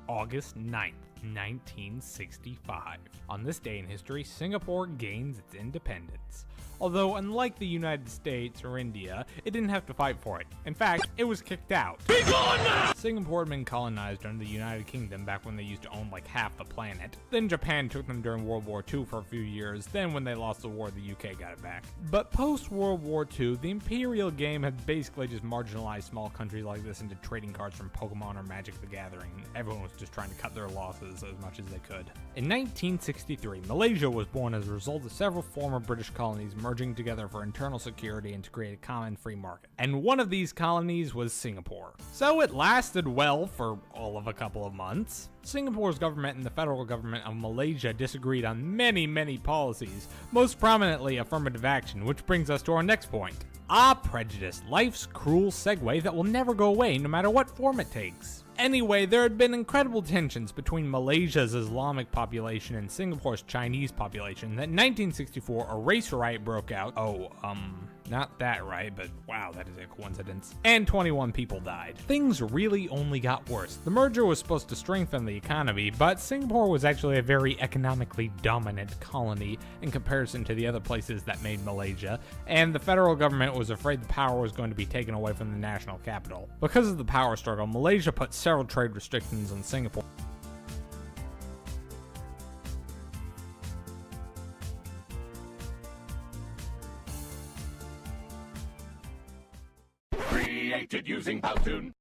August 9th, 1965. On this day in history, Singapore gains its independence. Although, unlike the United States or India, it didn't have to fight for it. In fact, it was kicked out. Be gone now! Singapore had been colonized under the United Kingdom back when they used to own like half the planet. Then Japan took them during World War II for a few years. Then when they lost the war, the UK got it back. But post-World War II, the imperial game had basically just marginalized small countries like this into trading cards from Pokemon or Magic the Gathering. Everyone was just trying to cut their losses as much as they could. In 1963, Malaysia was born as a result of several former British colonies merging together for internal security and to create a common free market. And one of these colonies was Singapore. So it lasted well for all of a couple of months. Singapore's government and the federal government of Malaysia disagreed on many policies, most prominently affirmative action, which brings us to our next point. Prejudice, life's cruel segue that will never go away no matter what form it takes. Anyway, there had been incredible tensions between Malaysia's Islamic population and Singapore's Chinese population that in 1964 a race riot broke out. Not that right, but wow, that is a coincidence. And 21 people died. Things really only got worse. The merger was supposed to strengthen the economy, but Singapore was actually a very economically dominant colony in comparison to the other places that made Malaysia, and the federal government was afraid the power was going to be taken away from the national capital. Because of the power struggle, Malaysia put several trade restrictions on Singapore. Created using Powtoon.